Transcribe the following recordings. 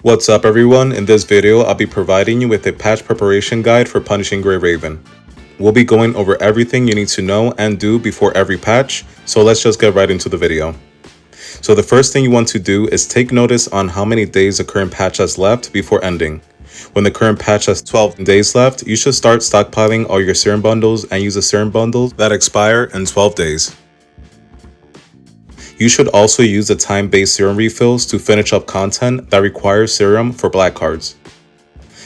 What's up everyone, in this video I'll be providing you with a patch preparation guide for Punishing Grey Raven. We'll be going over everything you need to know and do before every patch, so let's just get right into the video. So the first thing you want to do is take notice on how many days the current patch has left before ending. When the current patch has 12 days left, you should start stockpiling all your serum bundles and use the serum bundles that expire in 12 days. You should also use the time-based serum refills to finish up content that requires serum for black cards,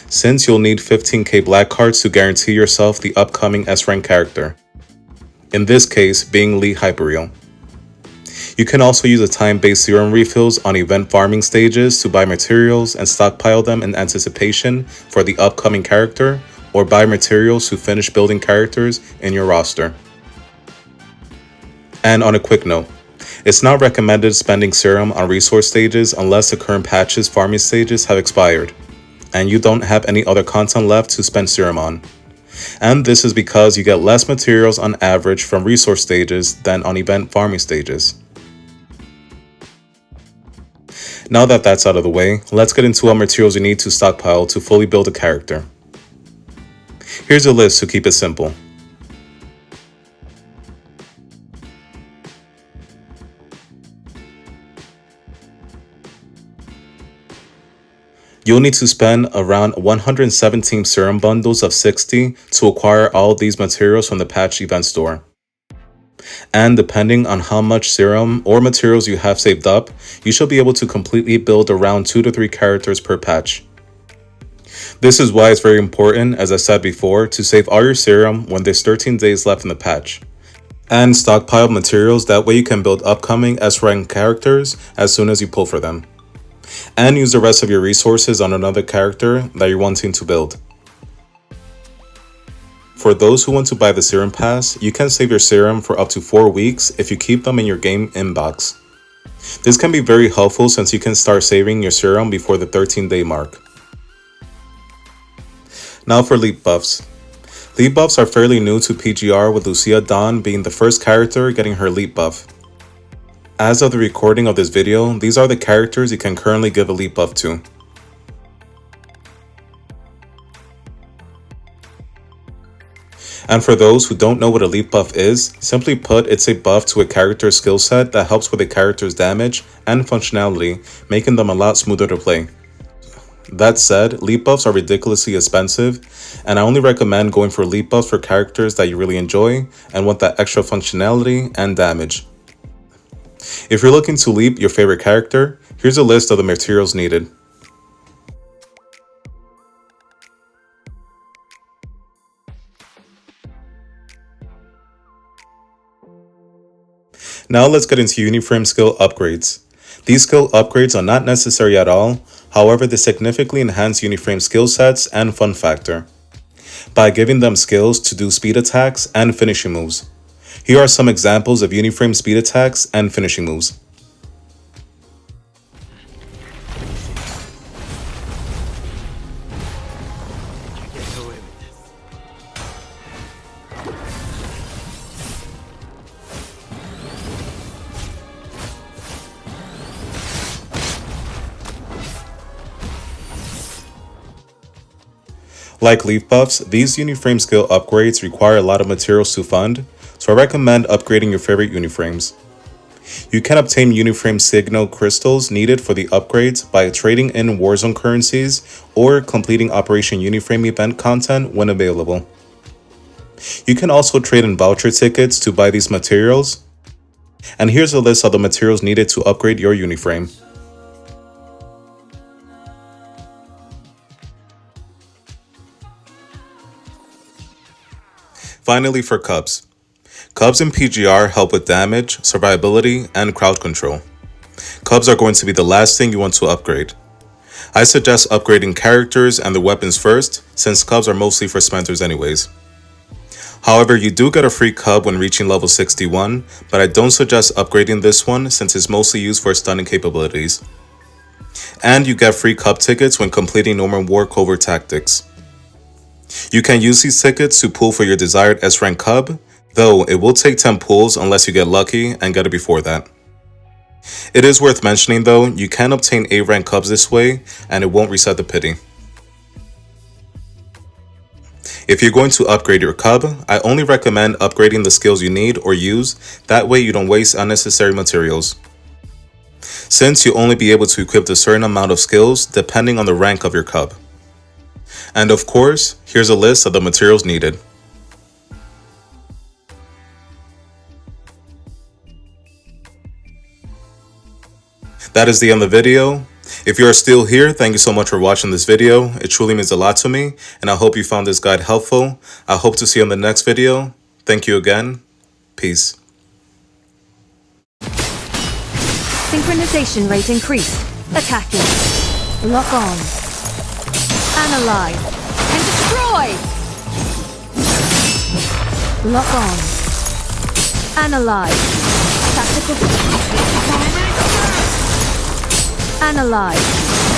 since you'll need 15k black cards to guarantee yourself the upcoming S-rank character, in this case being Lee Hyperreal. You can also use the time-based serum refills on event farming stages to buy materials and stockpile them in anticipation for the upcoming character, or buy materials to finish building characters in your roster. And on a quick note, it's not recommended spending serum on resource stages unless the current patch's farming stages have expired, and you don't have any other content left to spend serum on. And this is because you get less materials on average from resource stages than on event farming stages. Now that that's out of the way, let's get into what materials you need to stockpile to fully build a character. Here's a list to keep it simple. You'll need to spend around 117 serum bundles of 60 to acquire all these materials from the patch event store. And depending on how much serum or materials you have saved up, you should be able to completely build around 2 to 3 characters per patch. This is why it's very important, as I said before, to save all your serum when there's 13 days left in the patch, and stockpile materials, that way you can build upcoming S-rank characters as soon as you pull for them, and use the rest of your resources on another character that you're wanting to build. For those who want to buy the serum pass, you can save your serum for up to 4 weeks if you keep them in your game inbox. This can be very helpful since you can start saving your serum before the 13-day mark. Now for leap buffs. Leap buffs are fairly new to PGR, with Lucia Dawn being the first character getting her leap buff. As of the recording of this video, these are the characters you can currently give a leap buff to. And for those who don't know what a leap buff is, simply put, it's a buff to a character's skill set that helps with a character's damage and functionality, making them a lot smoother to play. That said, leap buffs are ridiculously expensive, and I only recommend going for leap buffs for characters that you really enjoy and want that extra functionality and damage. If you're looking to leap your favorite character, here's a list of the materials needed. Now let's get into Uniframe skill upgrades. These skill upgrades are not necessary at all, however they significantly enhance Uniframe skill sets and fun factor by giving them skills to do speed attacks and finishing moves. Here are some examples of Uniframe speed attacks and finishing moves. Like leaf buffs, these Uniframe skill upgrades require a lot of materials to fund, so I recommend upgrading your favorite Uniframes. You can obtain Uniframe signal crystals needed for the upgrades by trading in Warzone currencies or completing Operation Uniframe event content when available. You can also trade in voucher tickets to buy these materials, and here's a list of the materials needed to upgrade your Uniframe. Finally, for Cubs. Cubs in PGR help with damage, survivability, and crowd control. Cubs are going to be the last thing you want to upgrade. I suggest upgrading characters and the weapons first, since Cubs are mostly for spenders anyways. However, you do get a free Cub when reaching level 61, but I don't suggest upgrading this one since it's mostly used for stunning capabilities. And you get free Cub tickets when completing normal war covert tactics. You can use these tickets to pull for your desired S-rank Cub, though it will take 10 pulls unless you get lucky and get it before that. It is worth mentioning though, you can obtain A rank cubs this way and it won't reset the pity. If you're going to upgrade your cub, I only recommend upgrading the skills you need or use, that way you don't waste unnecessary materials. Since you'll only be able to equip a certain amount of skills depending on the rank of your cub. And of course, here's a list of the materials needed. That is the end of the video. If you are still here, thank you so much for watching this video. It truly means a lot to me, and I hope you found this guide helpful. I hope to see you in the next video. Thank you again. Peace. Synchronization rate increased. Attacking. Lock on. Analyze. And destroy! Lock on. Analyze. Tactical. Analyze.